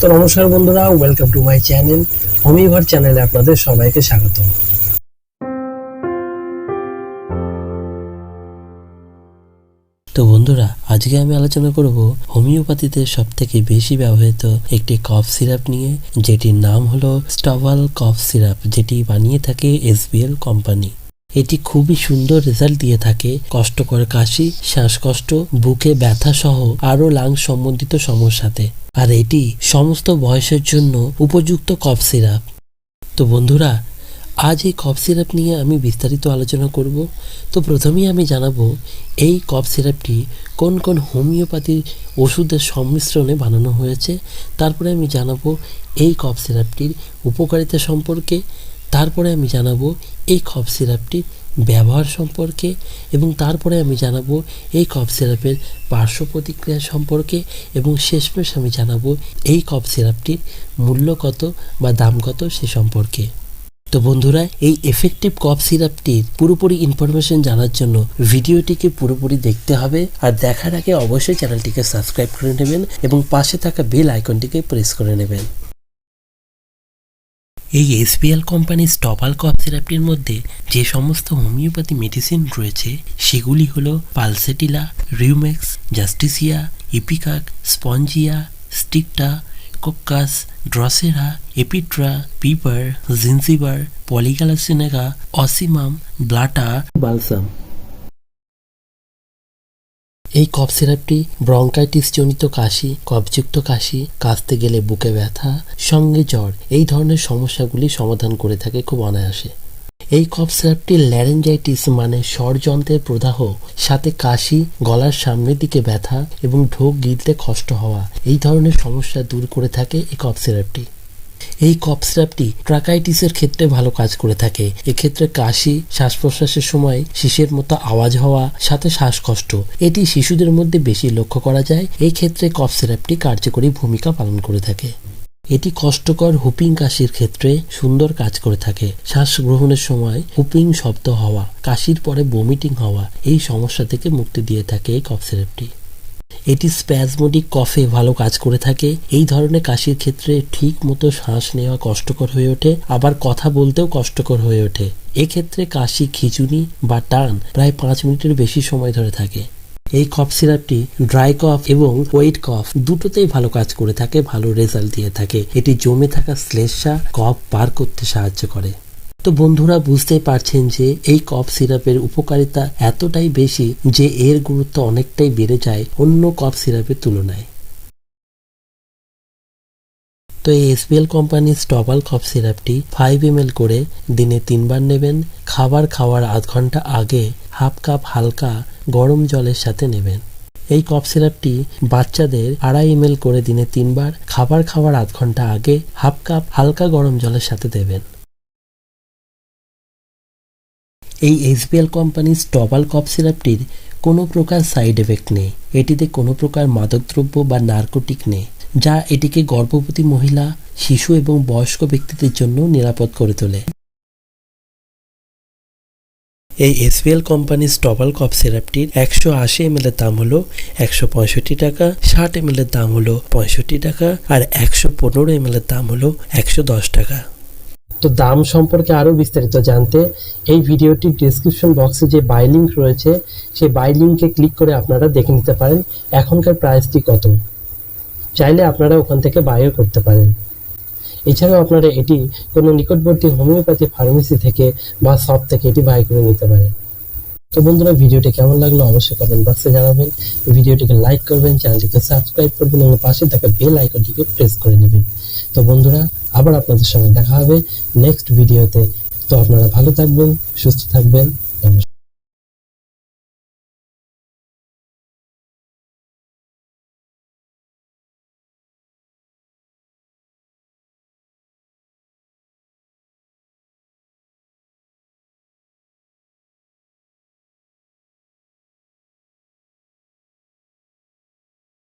তো নমস্কার বন্ধুরা, ওয়েলকাম টু মাই চ্যানেল হোমিওঘর চ্যানেলে আপনাদের সবাইকে স্বাগত। তো বন্ধুরা, আজকে আমি আলোচনা করব হোমিওপ্যাথিতে সবথেকে বেশি ব্যবহৃত একটি কফ সিরাপ নিয়ে, যেটির নাম হলো স্টবাল কফ সিরাপ, যেটি বানিয়ে থাকে SBL কোম্পানি। এটি খুবই সুন্দর রেজাল্ট দিয়ে থাকে কষ্টকর কাশি, শ্বাসকষ্ট, বুকে ব্যথা সহ আরও লাংস সম্বন্ধিত সমস্যাতে। আর এটি সমস্ত বয়সের জন্য উপযুক্ত কফ সিরাপ। তো বন্ধুরা, আজ এই কফ সিরাপ নিয়ে আমি বিস্তারিত আলোচনা করব। তো প্রথমেই আমি জানাবো এই কফ সিরাপটি কোন কোন হোমিওপ্যাথি ওষুধের সংমিশ্রণে বানানো হয়েছে। তারপরে আমি জানাবো এই কফ সিরাপটির উপকারিতা সম্পর্কে। তারপরে আমি জানাবো এই কফ সিরাপটির ব্যবহার সম্পর্কে, এবং তারপরে আমি জানাবো এই কফ সিরাপের পার্শ্ব প্রতিক্রিয়া সম্পর্কে, এবং শেষমেশ আমি জানাবো এই কফ সিরাপটির মূল্য কত বা দাম কত সে সম্পর্কে। তো বন্ধুরা, এই এফেক্টিভ কফ সিরাপটির পুরোপুরি ইনফরমেশন জানার জন্য ভিডিওটিকে পুরোপুরি দেখতে হবে। আর দেখার আগে অবশ্যই চ্যানেলটিকে সাবস্ক্রাইব করে নেবেন এবং পাশে থাকা বেল আইকনটিকে প্রেস করে নেবেন। এই SBL কোম্পানির স্টবাল কফ সিরাপটির মধ্যে যে সমস্ত হোমিওপ্যাথি মেডিসিন রয়েছে সেগুলি হলো pulsatilla, rumex, justicia, ipecac, spongia, sticta, coccus, drosera, এপিট্রা, piper, zingiber, polygala senega, ocimum, blatta, balsam. এই কফ সিরাপটি ব্রঙ্কাইটিস জনিত কাশি, কফযুক্ত কাশি, কাশতে গেলে বুকে ব্যথা, সঙ্গে জ্বর, এই ধরনের সমস্যাগুলি সমাধান করে থাকে খুব অনায়াসে। এই কফ সিরাপটি ল্যারিঞ্জাইটিস মানে স্বরযন্ত্রের প্রদাহ, সাথে কাশি, গলার সামনের দিকে ব্যথা এবং ঢোক গিলতে কষ্ট হওয়া, এই ধরনের সমস্যা দূর করে থাকে এই কফ সিরাপটি। এই কফ সিরাপটি ট্রাকাইটিসের ক্ষেত্রে ভালো কাজ করে থাকে। এক্ষেত্রে কাশি, শ্বাস প্রশ্বাসের সময় শিশের মতো আওয়াজ হওয়া, সাথে শ্বাসকষ্ট, এটি শিশুদের মধ্যে বেশি লক্ষ্য করা যায়। এই ক্ষেত্রে কফ সিরাপটি কার্যকরী ভূমিকা পালন করে থাকে। এটি কষ্টকর হুপিং কাশির ক্ষেত্রে সুন্দর কাজ করে থাকে। শ্বাস গ্রহণের সময় হুপিং শব্দ হওয়া, কাশির পরে বমিটিং হওয়া, এই সমস্যা থেকে মুক্তি দিয়ে থাকে এই কফ সিরাপটি। এটি স্প্যাজমোডিক কফে ভালো কাজ করে থাকে। এই ধরনের কাশির ক্ষেত্রে ঠিক মতো শ্বাস নেওয়া কষ্টকর হয়ে ওঠে, আবার কথা বলতেও কষ্টকর হয়ে ওঠে। এক্ষেত্রে কাশি, খিঁচুনি বা টান প্রায় 5 মিনিটের বেশি সময় ধরে থাকে। এই কফ সিরাপটি ড্রাই কফ এবং ওয়েট কফ দুটোতেই ভালো কাজ করে থাকে, ভালো রেজাল্ট দিয়ে থাকে। এটি জমে থাকা শ্লেষ্মা, কফ বার করতে সাহায্য করে। তো বন্ধুরা, বুঝতেই পারছেন যে এই কফ সিরাপের উপকারিতা এতটাই বেশি যে এর গুরুত্ব অনেকটাই বেড়ে যায় অন্য কফ সিরাপের তুলনায়। তো এই SBL কোম্পানির স্টবাল কফ সিরাপটি 5 ml করে দিনে 3 বার নেবেন। খাবার খাওয়ার আধ ঘন্টা আগে হাফ কাপ হালকা গরম জলের সাথে নেবেন। এই কফ সিরাপটি বাচ্চাদের 2.5 ml করে দিনে 3 বার, খাবার খাওয়ার আধ ঘন্টা আগে হাফ কাপ হালকা গরম জলের সাথে দেবেন। এই SBL কোম্পানির স্টবাল কফ সিরাপটির কোনো প্রকার সাইড এফেক্ট নেই। এটিতে কোনো প্রকার মাদকদ্রব্য বা নার্কোটিক নেই, যা এটিকে গর্ভবতী মহিলা, শিশু এবং বয়স্ক ব্যক্তিদের জন্য নিরাপদ করে তোলে। এই SBL কোম্পানির স্টবাল কফ সিরাপটির 180 ml এর দাম হলো 165 টাকা, 60 ml এর দাম হলো 65 টাকা, আর 115 ml এর দাম হলো 110 টাকা। তো দাম সম্পর্কে আরও বিস্তারিত জানতে এই ভিডিওটির ডেসক্রিপশন বক্সে যে বাই লিঙ্ক রয়েছে সেই বাই লিঙ্কে ক্লিক করে আপনারা দেখে নিতে পারেন এখনকার প্রাইসটি কত। চাইলে আপনারা ওখান থেকে বাইও করতে পারেন। এছাড়াও আপনারা এটি কোনো নিকটবর্তী হোমিওপ্যাথি ফার্মেসি থেকে বা শপ থেকে এটি বাই করে নিতে পারেন। তো বন্ধুরা, ভিডিওটি কেমন লাগলো অবশ্যই কমেন্ট বক্সে জানাবেন। ভিডিওটিকে লাইক করবেন, চ্যানেলটিকে সাবস্ক্রাইব করবেন এবং পাশে থাকা বেল আইকনটিকে প্রেস করে নেবেন। তো বন্ধুরা, আবার আপনাদের সঙ্গে দেখা হবে নেক্সট ভিডিওতে। তো আপনারা ভালো থাকবেন, সুস্থ থাকবেন। নমস্কার।